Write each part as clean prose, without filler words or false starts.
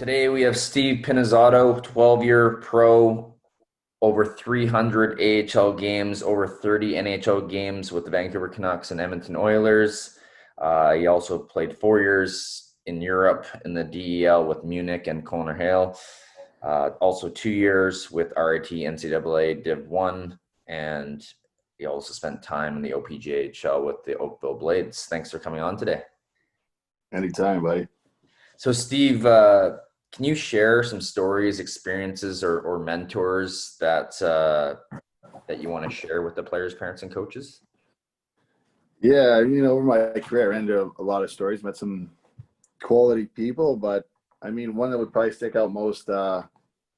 Today we have Steve Pinizotto, 12-year pro, over 300 AHL games, over 30 NHL games with the Vancouver Canucks and Edmonton Oilers. He also played 4 years in Europe in the DEL with Munich and Kölner Halle. Also 2 years with RIT NCAA Div 1, and he also spent time in the OPGHL with the Oakville Blades. Thanks for coming on today. Anytime, buddy. So Steve, can you share some stories, experiences, or mentors that you want to share with the players, parents, and coaches? Yeah, over my career, I ran into a lot of stories, met some quality people, but I mean, one that would probably stick out most, I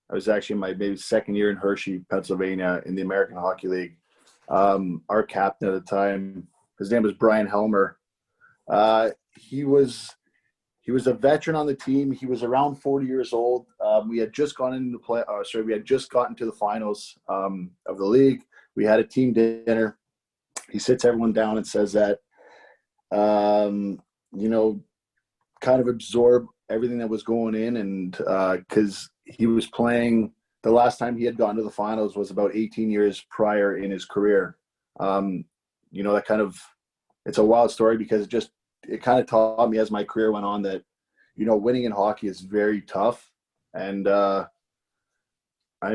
was actually in my maybe second year in Hershey, Pennsylvania, in the American Hockey League. Our captain at the time, his name was Bryan Helmer. He was a veteran on the team. He was around 40 years old. We had just gone into we had just gotten to the finals of the league. We had a team dinner. He sits everyone down and says that, kind of absorb everything that was going in, and because he was playing, the last time he had gotten to the finals was about 18 years prior in his career. That kind of, it's a wild story because it kind of taught me as my career went on that, winning in hockey is very tough. And I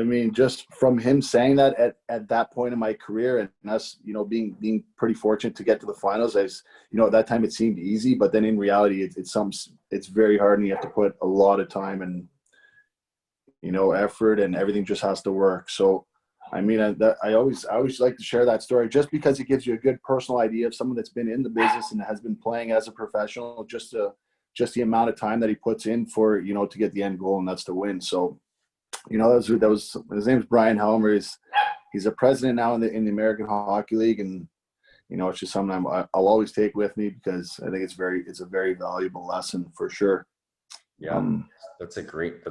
mean, just from him saying that at that point in my career, and us, being pretty fortunate to get to the finals, as at that time it seemed easy, but then in reality, it's very hard, and you have to put a lot of time and effort, and everything just has to work. So I mean, I always like to share that story just because it gives you a good personal idea of someone that's been in the business and has been playing as a professional, just the amount of time that he puts in for, to get the end goal, and that's to win. So, that was his name is Bryan Helmer. He's a president now in the American Hockey League, and it's just something I'll always take with me because I think it's a very valuable lesson for sure. Yeah, that's a great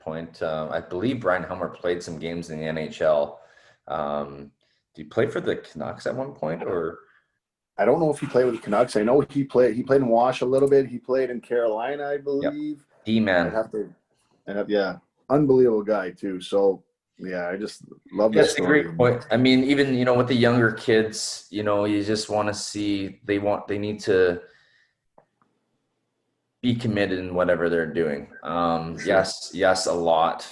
point. I believe Bryan Helmer played some games in the NHL. Did he play for the Canucks at one point, or? I don't know if he played with the Canucks. I know he played in Wash a little bit. He played in Carolina, I believe. Yep. D-man. Yeah, unbelievable guy too. So yeah, I just love that story. That's a great point. I mean, even with the younger kids, you just want to see they need to be committed in whatever they're doing. Sure. Yes, a lot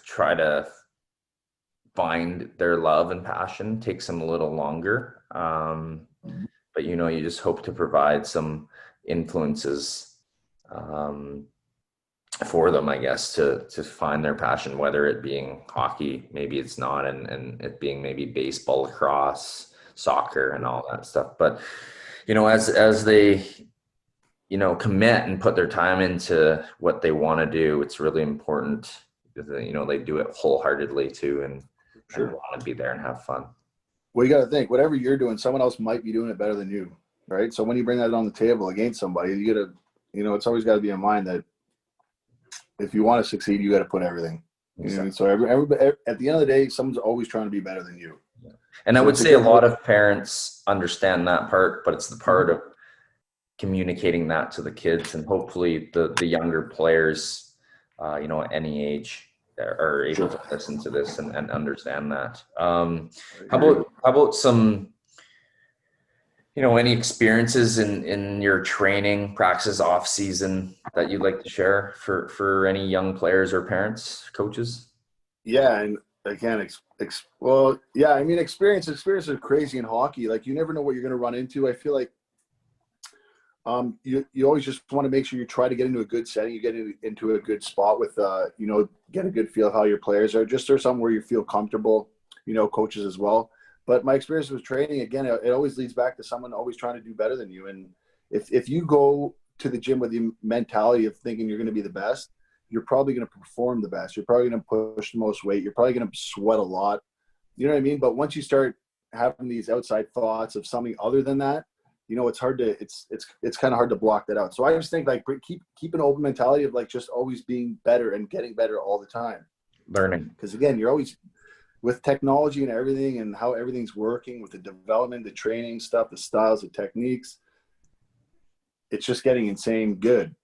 try to find their love and passion takes them a little longer. But you just hope to provide some influences for them, I guess, to find their passion, whether it being hockey, maybe it's not, and it being maybe baseball, lacrosse, soccer, and all that stuff. But as they commit and put their time into what they want to do, it's really important because they do it wholeheartedly too, and Sure. want to be there and have fun. Well, you got to think, whatever you're doing, someone else might be doing it better than you, right? So when you bring that on the table against somebody, you got to, it's always got to be in mind that if you want to succeed, you got to put everything. Exactly. So everybody, at the end of the day, someone's always trying to be better than you. Yeah. And I would say a lot of parents understand that part, but it's the part of communicating that to the kids, and hopefully the younger players, at any age, are able to listen to this and understand that. How about some, any experiences in your training practices off season that you'd like to share for any young players or parents, coaches? Yeah, and again, experiences are crazy in hockey. Like, you never know what you're going to run into. I feel like you always just want to make sure you try to get into a good setting, you get into a good spot with get a good feel of how your players are, just or somewhere where you feel comfortable, coaches as well. But my experience with training, again, it always leads back to someone always trying to do better than you. And if you go to the gym with the mentality of thinking you're going to be the best, you're probably going to perform the best. You're probably going to push the most weight. You're probably going to sweat a lot. You know what I mean? But once you start having these outside thoughts of something other than that, it's hard to, it's kind of hard to block that out. So I just think, like, keep an open mentality of, like, just always being better and getting better all the time. Learning. Because again, you're always, with technology and everything and how everything's working with the development, the training stuff, the styles, the techniques, it's just getting insane good.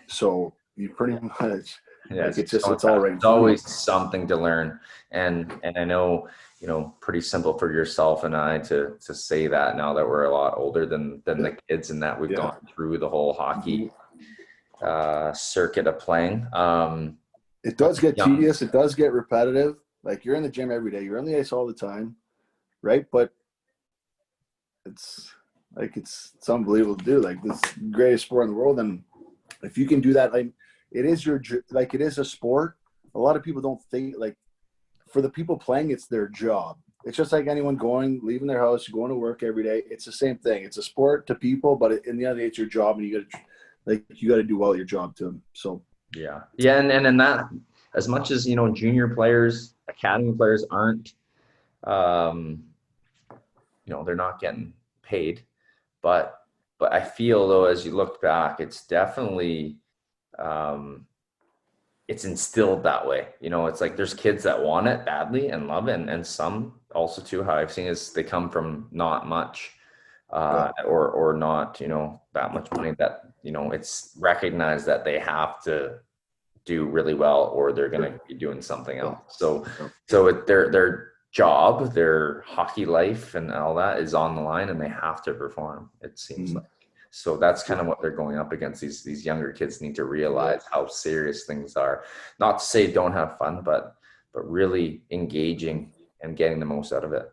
So You pretty much Yeah, like it's just going it's all fast. right in There's front of you. always something to learn, and I know, pretty simple for yourself and I to say that now that we're a lot older than Yeah, the kids, and that we've yeah. gone through the whole hockey Mhm. circuit of playing. It But does get young, tedious. It does get repetitive. Like you're in the gym every day. You're on the ice all the time, right? But it's it's unbelievable to do. Like this greatest sport in the world, and if you can do that, like it is like it is a sport. A lot of people don't think like for the people playing, it's their job. It's just like anyone leaving their house, going to work every day. It's the same thing. It's a sport to people, but in the end, it's your job, and you got to do well your job to them. So yeah, and that, as much as junior players, academy players aren't, um, they're not getting paid, but I feel though, as you look back, it's definitely, um, it's instilled that way. It's like there's kids that want it badly and love it, and some also too, how I've seen is they come from not much, yeah, or not, that much money, that, it's recognized that they have to do really well or they're going to be doing something yeah, else. So, yeah. their job, their hockey life and all that is on the line, and they have to perform, it seems Mhm. like. So that's kind of what they're going up against. These younger kids need to Yeah. realize how serious things are. Not to say don't have fun, but really engaging and getting the most out of it.